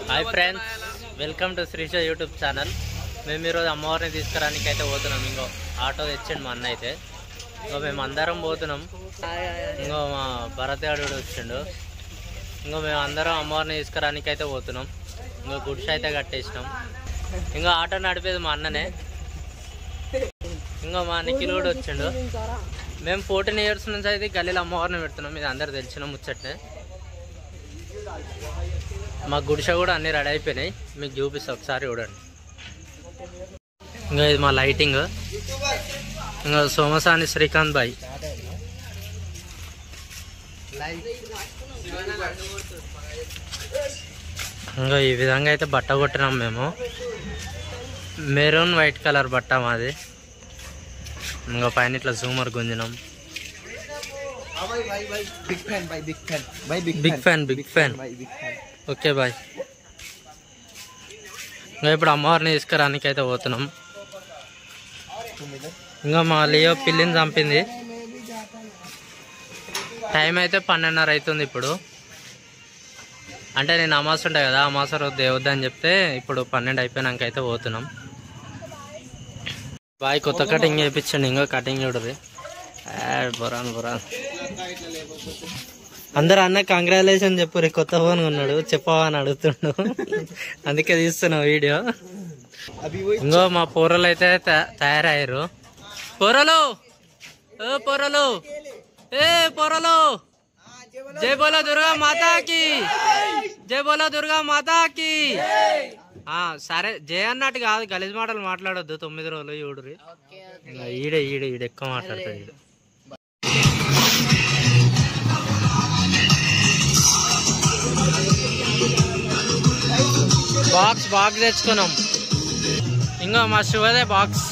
Hi friends, welcome to Srisha YouTube channel. మేము ఈరోజు అమ్మవారిని తీసుకురానికి అయితే పోతున్నాం. ఇంకో ఆటో తెచ్చిండు మా అన్న అయితే. ఇంకో మేము అందరం పోతున్నాం. ఇంకో మా భరతగాడు వచ్చిండు. ఇంకో మేము అందరం అమ్మవారిని తీసుకురానికి అయితే పోతున్నాం. ఇంకో గుడిసె అయితే కట్టేసినాం. ఇంకో ఆటో నడిపేది మా అన్ననే. ఇంకో మా నిఖిల్ కూడా వచ్చిండు. మేము 14 years నుంచి అయితే గల్లీలో అమ్మవారిని పెడుతున్నాం. ఇది అందరు తెలిసిన ముచ్చట్నే. మా గుడిసె కూడా అన్నీ రెడీ అయిపోయినాయి. మీకు చూపిస్తా, ఒకసారి చూడండి. ఇంకా ఇది మా లైటింగ్. ఇంకా సోమసాని శ్రీకాంత్ బాయ్. ఇంకా ఈ విధంగా అయితే బట్ట కొట్టినాం మేము. మెరూన్ వైట్ కలర్ బట్ట మాది. ఇంకా పైన ఇట్లా జూమర్ గుంజినాం. Big fan. Okay bye. ఇంకా ఇప్పుడు అమ్మవారిని తీసుకురానికి అయితే పోతున్నాం. ఇంకా మా లియో పిల్లిని చంపింది. టైం అయితే 12:30 అవుతుంది ఇప్పుడు. అంటే నేను అమాస ఉంటాయి కదా, అమాస రోజు దేవద్దు అని చెప్తే ఇప్పుడు 12 అయిపోయినాక అయితే పోతున్నాం. బాయ్ కొత్త కటింగ్ చేయించండి. ఇంకా కటింగ్ చూడరు. బొరాన్ అందరు అన్న కంగ్రాచులేషన్ చెప్పు. రే కొత్త ఫోన్ కొన్నాడు చెప్పవా అని అడుగుతుండు. అందుకే తీస్తున్నావు వీడియో. ఇంకో మా పోరలు అయితే తయారయ్యారు. పోరలు జై బోలో దుర్గా మాతాకి, జై బోలో దుర్గా మాతాకి. సరే జయ అన్నట్టు కాదు, గలీజ్ మాటలు మాట్లాడొద్దు. 9 రోజులు చూడురి. ఈడే ఎక్కువ మాట్లాడతాడు. బాక్స్ తెచ్చుకున్నాం. ఇంకా మా శివదే బాక్స్.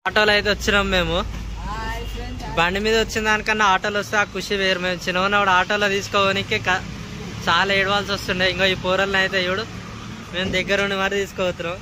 ఆటోలో అయితే వచ్చినాం మేము. బండి మీద వచ్చిన దానికన్నా ఆటోలో వస్తే ఆ ఖుషి వేరు. మేము చిన్నవాడు ఆటోలో తీసుకోవడానికి చాలా ఏడవాల్సి వస్తుండే. ఇంకా ఈ పోరల్ని అయితే చూడు మేము దగ్గరుండి మరి తీసుకోవచ్చున్నాం.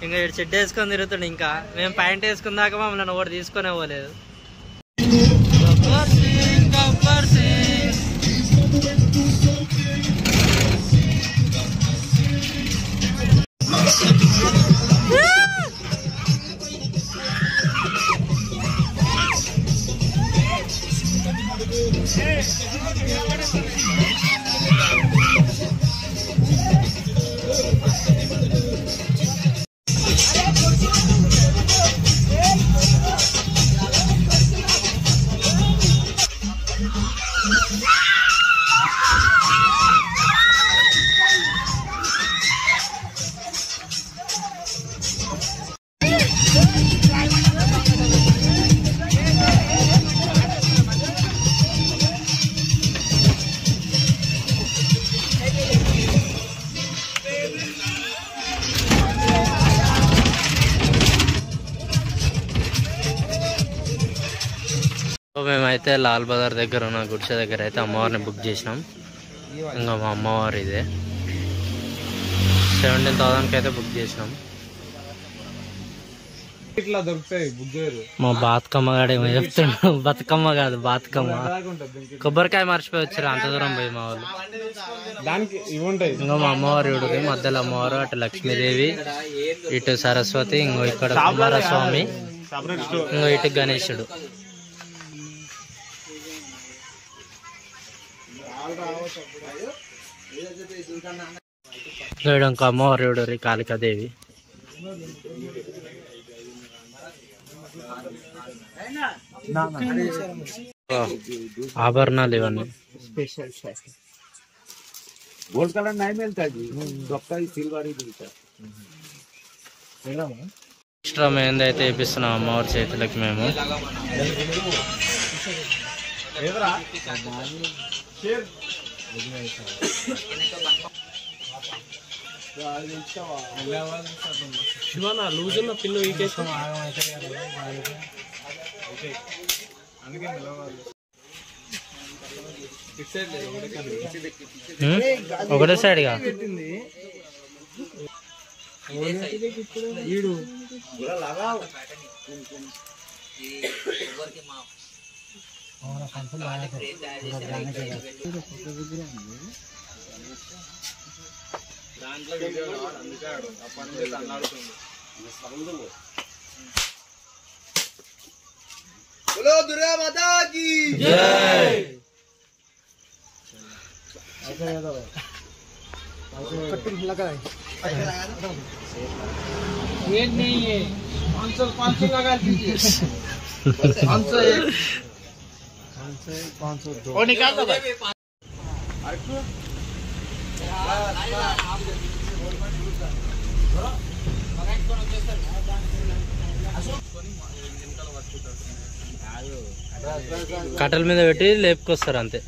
ఇంకా ఇటు చెడ్డ వేసుకొని తిరుగుతుండే. ఇంకా మేము ప్యాంట్ వేసుకున్నాక మమ్మల్ని ఒకటి తీసుకునే పోలేదు. మేమైతే లాల్ బజార్ దగ్గర ఉన్న గుడిసె దగ్గర అయితే అమ్మవారిని బుక్ చేసినాం. ఇంకా మా అమ్మవారు ఇదే 17,000కి అయితే బుక్ చేసినాం. ఇట్లా దొరుకుతాయి బుక్ చేయరు. మా బాతుకమ్మ గాడు ఏమో చెప్తున్నాడు. బతుకమ్మ కాదు బాతుకమ్మ. కొబ్బరికాయ మర్చిపోయి వచ్చారు అంత దూరం పోయి మా వాళ్ళు. దానికి ఇవి ఉంటాయి. ఇంకా మా అమ్మవారు ఇడుది మధ్యలో అమ్మవారు, అటు లక్ష్మీదేవి, ఇటు సరస్వతి, ఇంకో ఇక్కడ కుమారస్వామి, ఇంకో ఇటు గణేశుడు. ఇంకా అమ్మవారు ఇడురి కాళికాదేవి. ఆభరణాలు ఇవన్నీ. गोल्ड कलर नहीं मिलता जी, डॉक्टर सिल्वर ही मिलता है. ఎక్స్ట్రా మేము అయితే వేపిస్తున్నాం అమ్మవారి చేతులకి మేము. లూజ్ ఉన్న పిల్లు ఒకటే సైడ్గా बोलो दुर्गा माता की जय। एक नहीं है 500 लगा दीजिए 501 502 और निकाल दो भाई। కట్టల మీద పెట్టి లేపుకొస్తారు అంతే.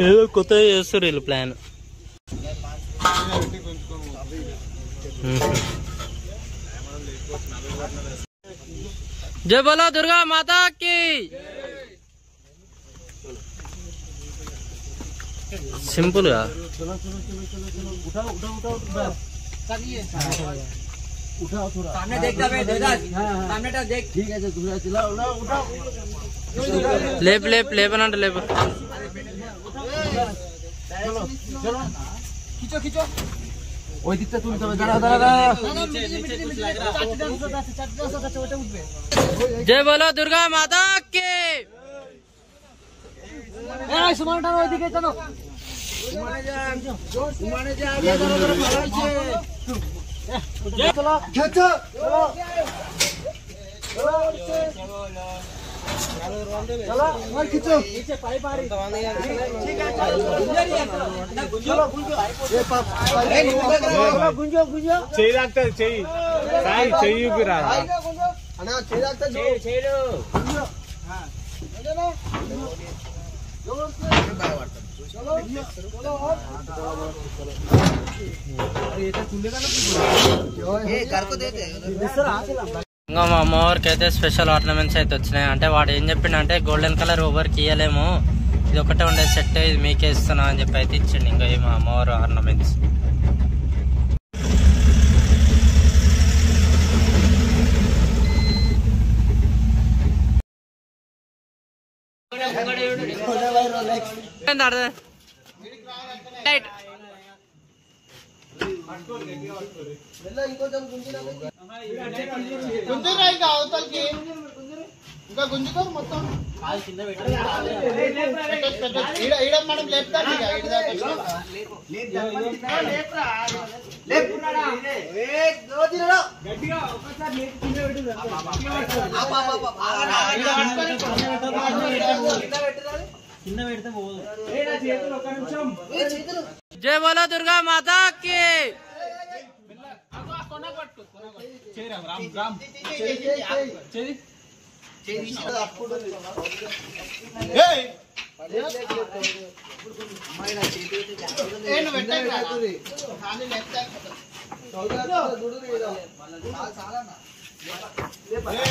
ఏదో కొత్తగా చేస్తారు వీళ్ళు ప్లాన్. జై బోలో దుర్గా మాతాకి. సింపుల్ గా सामने देख सामने देख ठीक है లేపు లేపు లేపనంటే లేపు. खींचो खींचो ওই দিকটা তুলতে হবে। జై బోలో దుర్గా మాతాకి. ওইদিকে চলো ఇంకా మా అమ్మవారికి అయితే స్పెషల్ ఆర్నమెంట్స్ అయితే వచ్చినాయి. అంటే వాడు ఏం చెప్పిండంటే గోల్డెన్ కలర్ ఎవరికి ఇయ్యలేము, ఇది ఒకటే ఉండే సెట్, ఇది మీకే ఇస్తున్నా అని చెప్పి అయితే ఇచ్చిండు. ఇంకా మా అమ్మవారు ఆర్నమెంట్స్ ఇంకా గుంజుకోరు మొత్తం మనం లేపుతాం జై బోలో దుర్గా మాతాకి.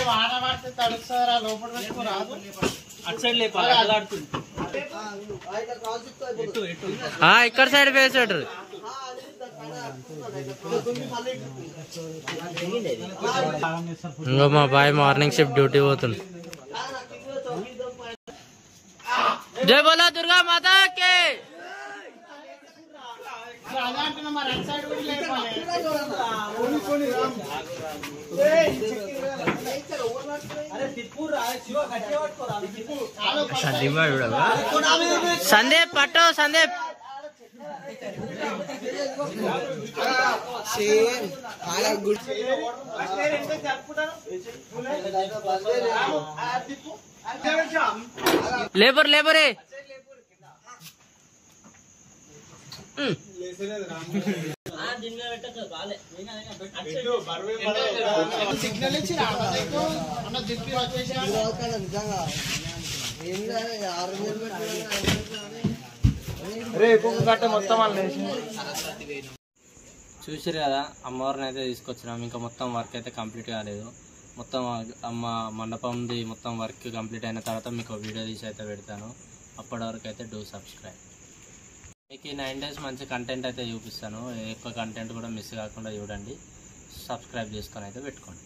వాడబడితే తడుస్తారా లోపల పెట్టుకోరాదు. ఇక్కడ సైడ్ వేసాడు. ఇంకా మా బాయ్ మార్నింగ్ షిఫ్ట్ డ్యూటీ పోతుంది. జై బోలో దుర్గా మాతాకి. సందీప్ పట్టు సందీప్. లేబర్ లేబరే సిగ్నల్ ఇచ్చి దిప్పి చూసారు కదా, అమ్మవారిని అయితే తీసుకొచ్చినాం. ఇంకా మొత్తం వర్క్ అయితే కంప్లీట్ కాలేదు. మొత్తం అమ్మ మండపంది మొత్తం వర్క్ కంప్లీట్ అయిన తర్వాత మీకు వీడియో తీసి అయితే పెడతాను. అప్పటి వరకు అయితే డూ సబ్స్క్రైబ్. మీకు ఈ 9 days మంచి కంటెంట్ అయితే చూపిస్తాను. ఎక్కువ కంటెంట్ కూడా మిస్ కాకుండా చూడండి. సబ్స్క్రైబ్ చేసుకొని అయితే పెట్టుకోండి.